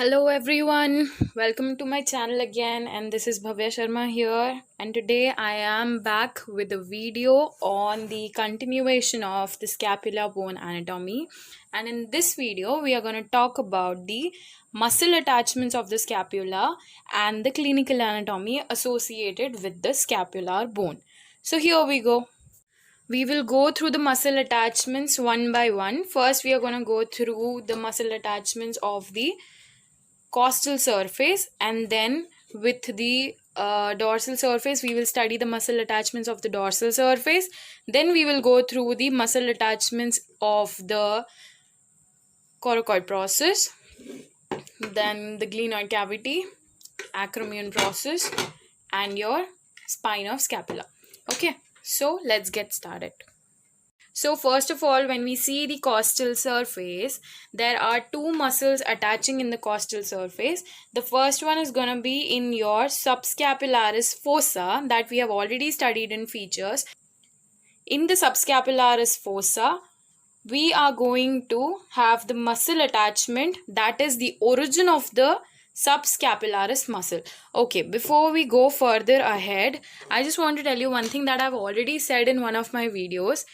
Hello everyone, welcome to my channel again, and this is Bhavya Sharma here, and today I am back with a video on the continuation of the scapula bone anatomy. And in this video we are going to talk about the muscle attachments of the scapula and the clinical anatomy associated with the scapular bone. So here we go. We will go through the muscle attachments one by one. First we are going to go through the muscle attachments of the costal surface, and then with the dorsal surface we will study the muscle attachments of the dorsal surface. Then we will go through the muscle attachments of the coracoid process, then the glenoid cavity, acromion process, and your spine of scapula. Okay, so let's get started. So first of all, when we see the costal surface, there are two muscles attaching in the costal surface. The first one is going to be in your subscapularis fossa that we have already studied in features. In the subscapularis fossa, we are going to have the muscle attachment that is the origin of the subscapularis muscle. Okay, before we go further ahead, I just want to tell you one thing that I've already said in one of my videos.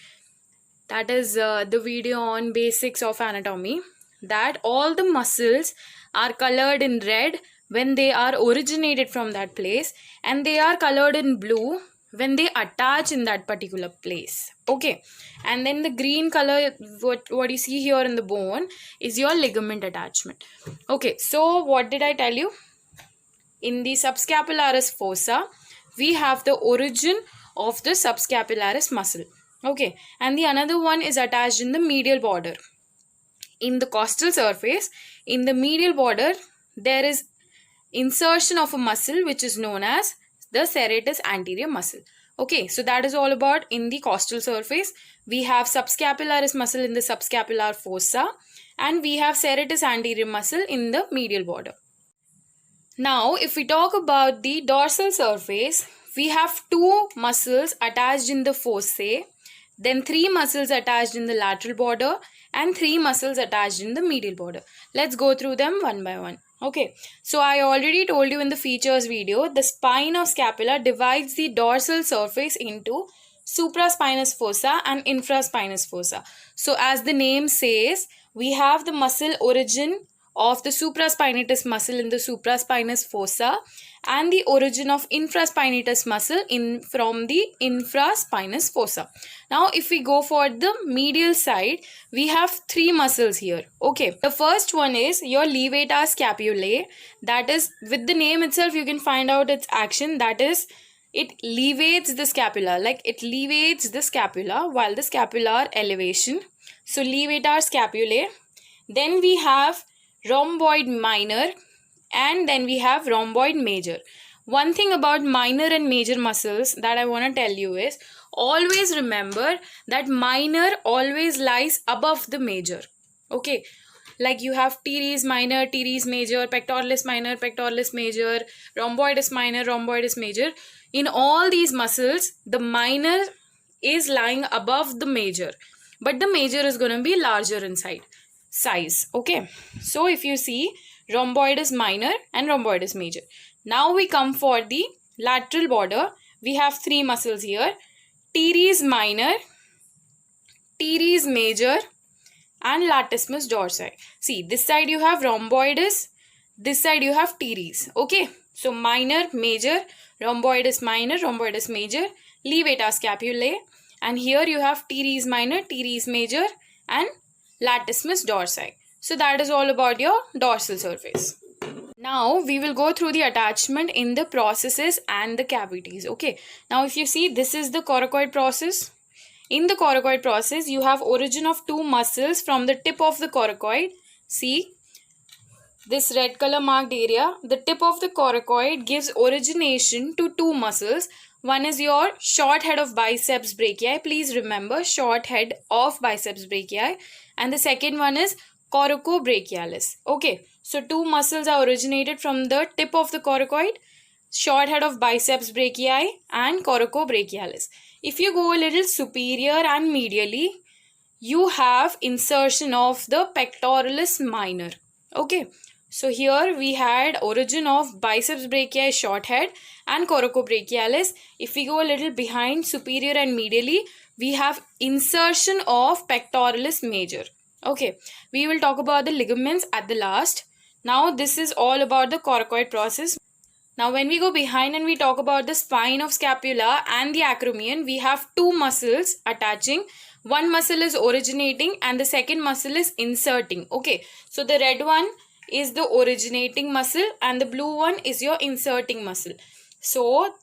That is the video on basics of anatomy, that all the muscles are colored in red when they are originated from that place, and they are colored in blue when they attach in that particular place. Okay, and then the green color, what you see here in the bone, is your ligament attachment. Okay, so what did I tell you? In the subscapularis fossa, we have the origin of the subscapularis muscle. Okay, and the another one is attached in the medial border. In the costal surface, in the medial border, there is insertion of a muscle which is known as the serratus anterior muscle. Okay, so that is all about in the costal surface. We have subscapularis muscle in the subscapular fossa, and we have serratus anterior muscle in the medial border. Now, if we talk about the dorsal surface, we have two muscles attached in the fossae, then three muscles attached in the lateral border, and three muscles attached in the medial border. Let's go through them one by one. Okay, so I already told you in the features video, the spine of scapula divides the dorsal surface into supraspinous fossa and infraspinous fossa. So as the name says, we have the muscle origin of the supraspinatus muscle in the supraspinous fossa, and the origin of infraspinatus muscle from the infraspinous fossa. Now if we go for the medial side, we have three muscles here. Okay, the first one is your levator scapulae. That is, with the name itself you can find out its action. That is, it levates the scapula, like it levates the scapula while the scapular elevation. So levator scapulae. Then we have rhomboid minor, and then we have rhomboid major. One thing about minor and major muscles that I want to tell you is, always remember that minor always lies above the major. Okay, like you have teres minor, teres major, pectoralis minor, pectoralis major, rhomboidus minor, rhomboidus major. In all these muscles, the minor is lying above the major, but the major is going to be larger in size. Okay, so if you see, rhomboidus minor and rhomboidus major. Now we come for the lateral border. We have three muscles here: teres minor, teres major, and latissimus dorsi. See, this side you have rhomboidus, this side you have teres. Okay, so minor, major, rhomboidus minor, rhomboidus major, levator scapulae, and here you have teres minor, teres major, and latissimus dorsi. So that is all about your dorsal surface. Now we will go through the attachment in the processes and the cavities. Okay, now if you see, this is the coracoid process. In the coracoid process, you have origin of two muscles from the tip of the coracoid. See this red color marked area. The tip of the coracoid gives origination to two muscles. One is your short head of biceps brachii. Please remember, short head of biceps brachii. And the second one is coracobrachialis. Okay, so two muscles are originated from the tip of the coracoid: short head of biceps brachii and coracobrachialis. If you go a little superior and medially, you have insertion of the pectoralis minor. Okay, So here we had origin of biceps brachii short head and coracobrachialis. If we go a little behind superior and medially, we have insertion of pectoralis major. Okay, we will talk about the ligaments at the last. Now this is all about the coracoid process. Now when we go behind and we talk about the spine of scapula and the acromion, we have two muscles attaching. One muscle is originating and the second muscle is inserting. Okay, so the red one is the originating muscle and the blue one is your inserting muscle. So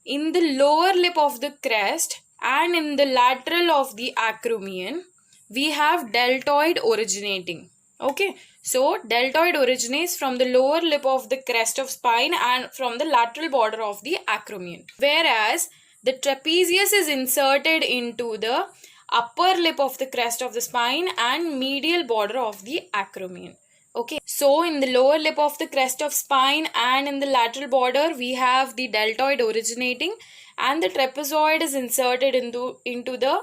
in the lower lip of the crest and in the lateral of the acromion, we have deltoid originating. Okay, so deltoid originates from the lower lip of the crest of spine and from the lateral border of the acromion. Whereas the trapezius is inserted into the upper lip of the crest of the spine and medial border of the acromion. Okay, so in the lower lip of the crest of spine and in the lateral border, we have the deltoid originating and the trapezoid is inserted into the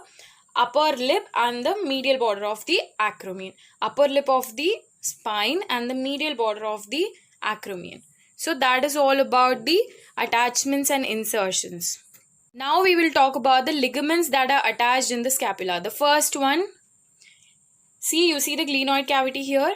upper lip and the medial border of the acromion. Upper lip of the spine and the medial border of the acromion. So that is all about the attachments and insertions. Now we will talk about the ligaments that are attached in the scapula. The first one, you see the glenoid cavity here.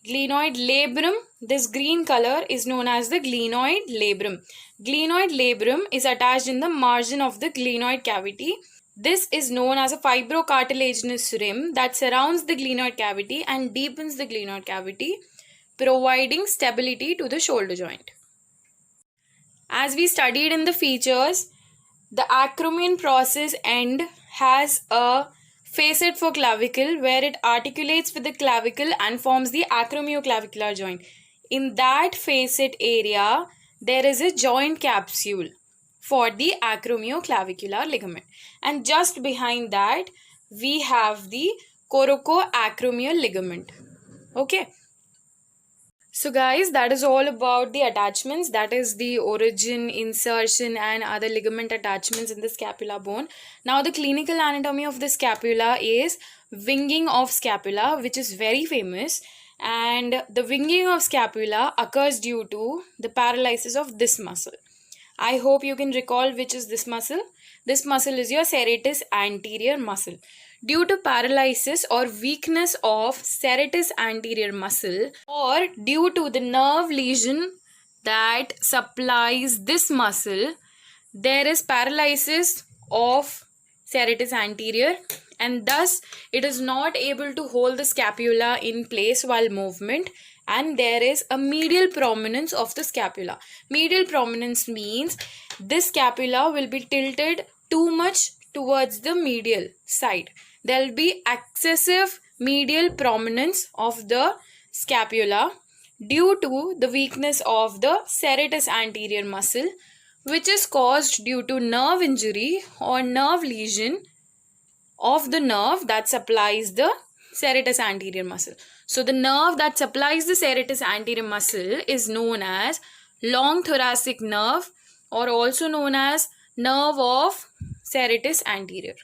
Glenoid labrum, this green color is known as the glenoid labrum. Glenoid labrum is attached in the margin of the glenoid cavity. This is known as a fibrocartilaginous rim that surrounds the glenoid cavity and deepens the glenoid cavity, providing stability to the shoulder joint. As we studied in the features, the acromion process end has a facet for clavicle where it articulates with the clavicle and forms the acromioclavicular joint. In that facet area, there is a joint capsule for the acromioclavicular ligament. And just behind that, we have the coracoacromial ligament. Okay. So guys, that is all about the attachments. That is the origin, insertion and other ligament attachments in the scapula bone. Now the clinical anatomy of the scapula is winging of scapula, which is very famous. And the winging of scapula occurs due to the paralysis of this muscle. I hope you can recall which is this muscle. This muscle is your serratus anterior muscle. Due to paralysis or weakness of serratus anterior muscle or due to the nerve lesion that supplies this muscle, there is paralysis of serratus anterior and thus it is not able to hold the scapula in place while movement, and there is a medial prominence of the scapula. Medial prominence means this scapula will be tilted too much towards the medial side. There will be excessive medial prominence of the scapula due to the weakness of the serratus anterior muscle, which is caused due to nerve injury or nerve lesion of the nerve that supplies the serratus anterior muscle. So the nerve that supplies the serratus anterior muscle is known as long thoracic nerve or also known as nerve of serratus anterior.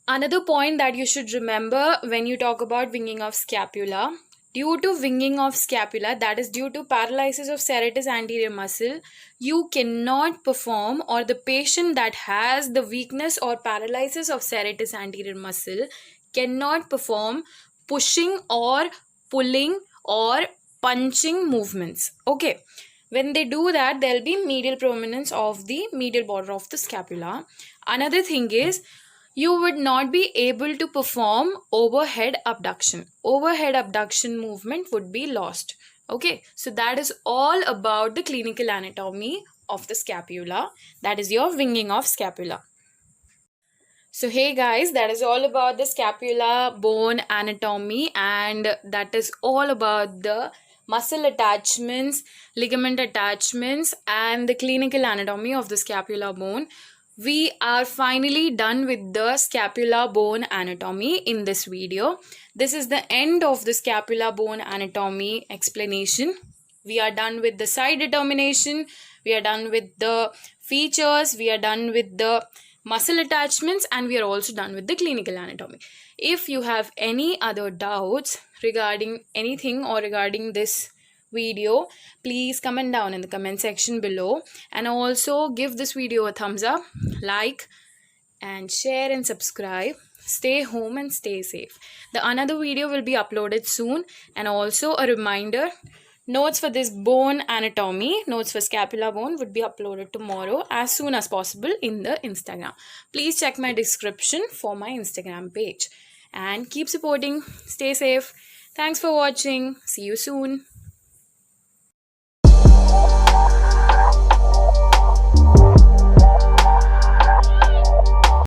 Another point that you should remember when you talk about winging of scapula, due to winging of scapula, that is due to paralysis of serratus anterior muscle, you cannot perform, or the patient that has the weakness or paralysis of serratus anterior muscle cannot perform pushing or pulling or punching movements. Okay, when they do that, there will be medial prominence of the medial border of the scapula. Another thing is, you would not be able to perform overhead abduction. Overhead abduction movement would be lost. Okay, so that is all about the clinical anatomy of the scapula. That is your winging of scapula. So hey guys, that is all about the scapula bone anatomy, and that is all about the muscle attachments, ligament attachments and the clinical anatomy of the scapula bone. We are finally done with the scapula bone anatomy in this video. This is the end of the scapula bone anatomy explanation. We are done with the side determination. We are done with the features. We are done with the muscle attachments, and we are also done with the clinical anatomy. If you have any other doubts regarding anything or regarding this video, please comment down in the comment section below, and also give this video a thumbs up, like and share and subscribe. Stay home and stay safe. The another video will be uploaded soon, and also a reminder, notes for this bone anatomy, notes for scapula bone would be uploaded tomorrow as soon as possible in the Instagram. Please check my description for my Instagram page and keep supporting. Stay safe. Thanks for watching. See you soon.